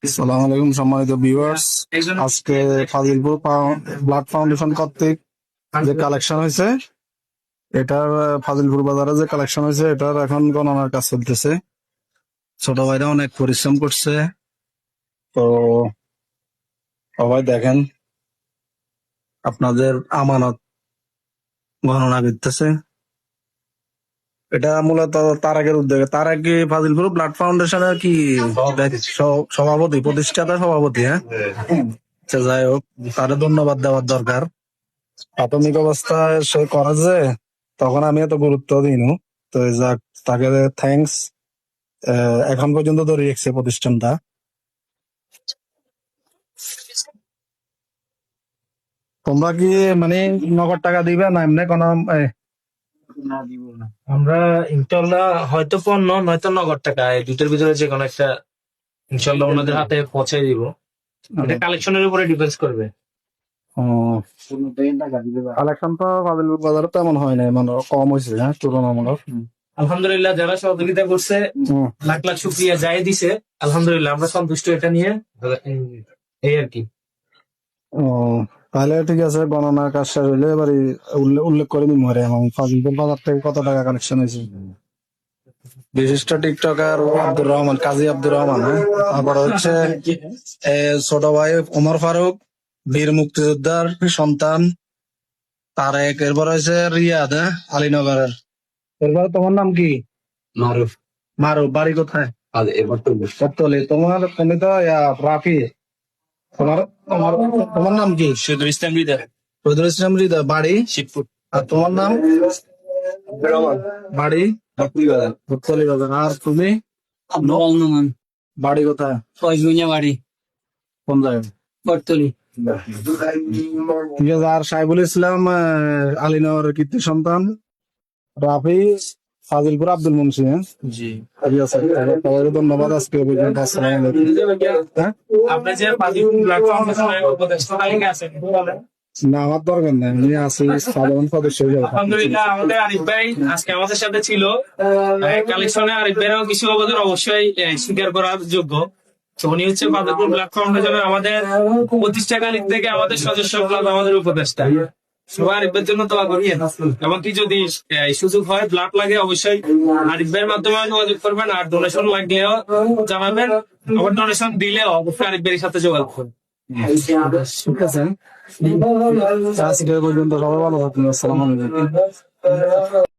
আসসালামু আলাইকুম সম্মানিত ভিউয়ার্স। আজকে ফাজিলপুর ব্লাড ফাউন্ডেশন কর্তৃক যে কালেকশন হয়েছে, এটার ফাজিলপুর বাজারে যে কালেকশন হয়েছে এটার এখন গণনার কাজ চলতেছে। ছোট ভাইরা অনেক পরিশ্রম করছে, তো সবাই দেখেন আপনাদের আমানত গণনা করতেছে। এটা মূলত তারাকের উদ্যোগে। তারাক কি ফাজিলপুর ব্লাড ফাউন্ডেশনের কি সভাপতি, প্রতিষ্ঠাতা সভাপতি? হ্যাঁ, আচ্ছা, যাই হোক, তারে ধন্যবাদ দেওয়ার দরকার। প্রাথমিক অবস্থায় সে করে যে, তখন আমি এত গুরুত্ব দিইনি। তো যাক, তাকে থ্যাঙ্কস। এখন পর্যন্ত ধরে রেখেছে প্রতিষ্ঠানটা। তোমরা কি মানে নগদ টাকা দিবে না এমনি কোনো আমরা ইনশাল্লাহ হয়তো পণ্য নয়তো নগদ টাকা, এই দুটোর ভিতরে যে কোনো একটা ইনশাল্লাহ ওনাদের হাতে পৌঁছাই দিব। এটা কালেকশনের উপরে ডিপেন্ড করবে। কালেকশন তো ফাজিলপুর বাজারে তেমন হয় নাই, মানে কম হয়েছে, হ্যাঁ, তুলনামূলক। আলহামদুলিল্লাহ, যারা সহযোগিতা করছে লাখ লাখ শুক্রিয়া, যাই দিছে আলহামদুলিল্লাহ আমরা সন্তুষ্ট এটা নিয়ে। এই আর কি। ও, তাহলে ঠিক আছে, গণনার কাজ শেষ হইলে এবারে উল্লেখ করে নিম এবং ফাজিলপুর বাজার থেকে কত টাকা কালেকশন হয়েছে। বিশিষ্ট টিকটকার আব্দুর রহমান, কাজী আব্দুর রহমান, হ্যাঁ? তারপর হচ্ছে ছোট ভাই ওমর ফারুক, বীর মুক্তিযোদ্ধার সন্তান তারেক। এরপর হচ্ছে রিয়াদ, হ্যাঁ, আলীনগরের। এরপরে তোমার নাম কি? মারুফ। মারুফ, বাড়ি কোথায়? বটতলী। তুমি তো রাফি। তোমার তোমার তোমার নাম কি? শুধু ইসলাম হৃদয়। রুদ্র ইসলাম হৃদয়, বাড়ি শিবপুর। আর তোমার নাম? বাড়ি বটতলী বাজার। আর তুমি? বাড়ি কোথায়? বাড়ি কোন জায়গায়? বটতলি। ঠিক আছে। আর সাইবুল ইসলাম, আলীনগরের কীর্তি সন্তান। রাফি, ফাজিলপুর আব্দুল মুন্সি। হ্যাঁ, জি। ঠিক আছে, সবাইকে ধন্যবাদ। আজকে এই পর্যন্ত। আসসালামু আলাইকুম। হ্যাঁ, আপনি যে ফাজিলপুর ব্লাড ফাউন্ডেশনের উপদেষ্টা তালিকায় আছেন, বলেন। না, আমার দরকার নাই, আমি আছি সাধারণ সদস্য হিসেবে। আলহামদুলিল্লাহ, আমাদের আরিফ ভাই আজকে আমাদের সাথে ছিল। কালেকশনে আরিফ ভাইয়েরও কিছু অবদান অবশ্যই স্বীকার করার যোগ্য। তো উনি হচ্ছে ফাজিলপুর ব্লাড ফাউন্ডেশনের আমাদের প্রতিষ্ঠাকালীন থেকে আমাদের সদস্য ক্লাব, আমাদের উপদেষ্টা। সবাই আরিফ ভাইয়ের জন্য দোয়া করি। এমনকি যদি সুযোগ হয়, ব্লাড লাগে, অবশ্যই আরিফ ভাইয়ের মাধ্যমে যোগাযোগ করবেন। আর ডোনেশন লাগলেও জানাবেন। আবার ডোনেশন দিলেও অবশ্যই আরিফ ভাইয়ের সাথে যোগাযোগ করবেন। ঠিক আছে, আজকে এই পর্যন্ত। সবাই ভালো থাকুন। আসসালামু আলাইকুম।